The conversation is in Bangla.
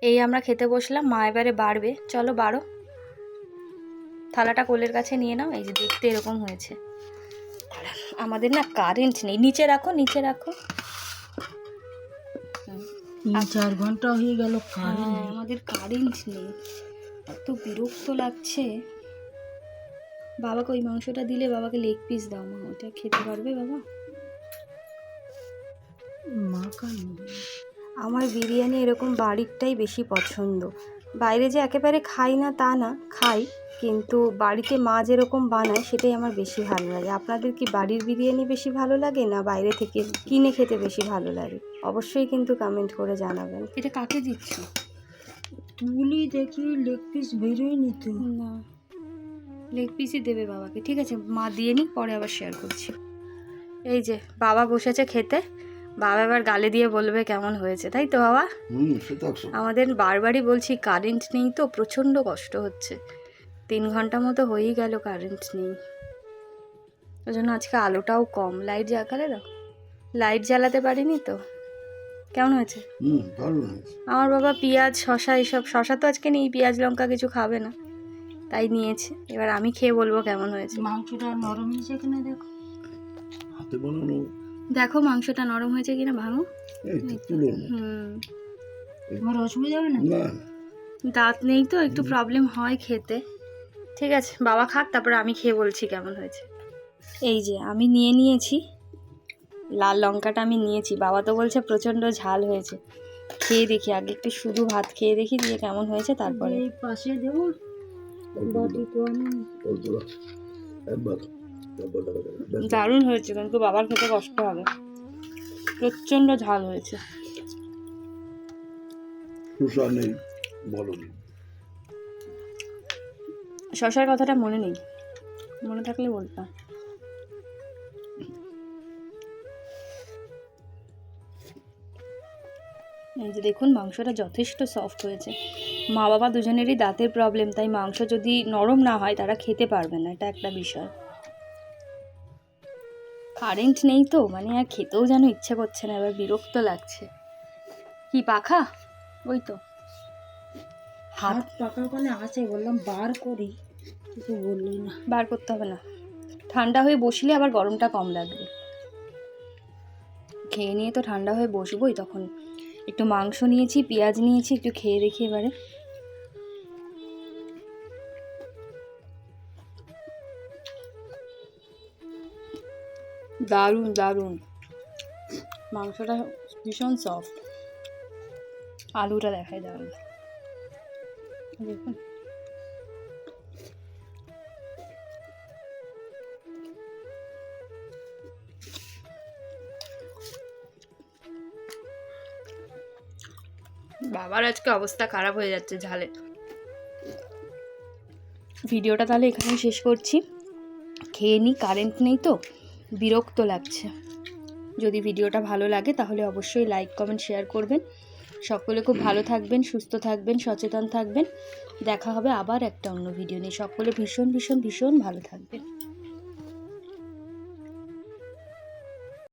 এই আমরা খেতে বসলাম, মা এবারে বাড়বে। চলো বাড়ো, থালাটা কোলের কাছে নিয়ে নাও। এই যে দেখতে এরকম হয়েছে। আমাদের না কারেন্ট নেই, নিচে রাখো নিচে রাখো। 3-4 ঘন্টা হয়ে গেল কারেন্ট। আমাদের কারেন্ট নেই, এত বিরক্ত লাগছে। বাবাকে ওই মাংসটা দিলে, বাবাকে লেগ পিস দাও, মা ওটা খেতে পারবে বাবা? মা কেন? আমার বিরিয়ানি এরকম বাড়িরটাই বেশি পছন্দ। বাইরে যে একেবারে খাই না তা না, খাই, কিন্তু বাড়িতে মা যেরকম বানায় সেটাই আমার বেশি ভালো লাগে। আপনাদের কি বাড়ির বিরিয়ানি বেশি ভালো লাগে না বাইরে থেকে কিনে খেতে বেশি ভালো লাগে? অবশ্যই কিন্তু কমেন্ট করে জানাবেন। এটা কাকে দিচ্ছ? তুলি দেখি লেগ পিস বেরোয় নি তো। না, লেগ পিসই দেবে বাবাকে। ঠিক আছে, মা দিয়ে নিক, পরে আবার শেয়ার করছি। এই যে বাবা বসেছে খেতে, বাবা এবার গালে দিয়ে বলবে কেমন হয়েছে, তাই তো বাবা? আমাদের বারবারই বলছি কারেন্ট নেই তো, প্রচণ্ড কষ্ট হচ্ছে। 3 ঘন্টা মতো হয়েই গেল কারেন্ট নেই, ওই জন্য আজকে আলোটাও কম। লাইট জ্বালাতে দাও, লাইট জ্বালাতে পারিনি তো। কেমন হয়েছে? আমার বাবা পেঁয়াজ শশা এসব, শশা তো আজকে নেই, পেঁয়াজ লঙ্কা কিছু খাবে না, তাই নিয়েছে। এবার আমি খেয়ে বলবো কেমন হয়েছে। মাংসটা নরম হয়েছে কিনা দেখো, হাতে বানানো। দেখো মাংসটা নরম হয়েছে কিনা, ভাঙো। তোমার অসুবিধা হবে না? দাঁত নেই তো, একটু প্রবলেম হয় খেতে। ঠিক আছে, বাবা খাক, তারপরে আমি খেয়ে বলছি কেমন হয়েছে। এই যে আমি নিয়েছি লাল লঙ্কাটা, আমি নিয়েছি। বাবা তো বলছে প্রচণ্ড ঝাল হয়েছে। খেয়ে দেখি আগে, একটু শুধু ভাত খেয়ে দেখি দিয়ে কেমন হয়েছে তারপরে। এই পাশে দেবো বাটি তো আমি। দারুণ হয়েছে, কিন্তু বাবার খেতে কষ্ট হবে, প্রচণ্ড ঝাল হয়েছে। শশার কথাটা মনে নেই, মনে থাকলে বলতাম। এই যে দেখুন মাংসটা যথেষ্ট সফট হয়েছে। মা বাবা দুজনেরই দাঁতের প্রবলেম, তাই মাংস যদি নরম না হয় তারা খেতে পারবে না, এটা একটা বিষয়। কারেন্ট নেই তো, মানে আর খেতেও যেন ইচ্ছে করছে না, এবার বিরক্ত লাগছে। কি পাখা? ওই তো হাত পাকা ওখানে আছে, বললাম বার করি, কিছু বললি না। বার করতে হবে না, ঠান্ডা হয়ে বসলে আবার গরমটা কম লাগবে। খেয়ে নিয়ে তো ঠান্ডা হয়ে বসবোই তখন। একটু মাংস নিয়েছি, পেঁয়াজ নিয়েছি, একটু খেয়ে দেখি এবারে। দারুণ দারুণ, মাংসটা ভীষণ সফট, আলুটা দেখাই দারুণ, দেখুন। বাবার আজকে অবস্থা খারাপ হয়ে যাচ্ছে ঝালে। ভিডিওটা তাহলে এখানেই শেষ করছি, খেয়ে নিই, কারেন্ট নেই তো বিরক্ত লাগছে। যদি ভিডিওটা ভালো লাগে তাহলে অবশ্যই লাইক কমেন্ট শেয়ার করবেন। সকলে খুব ভালো থাকবেন, সুস্থ থাকবেন, সচেতন থাকবেন। দেখা হবে আবার একটা অন্য ভিডিও নিয়ে। সকলে ভীষণ ভীষণ ভীষণ ভালো থাকবেন।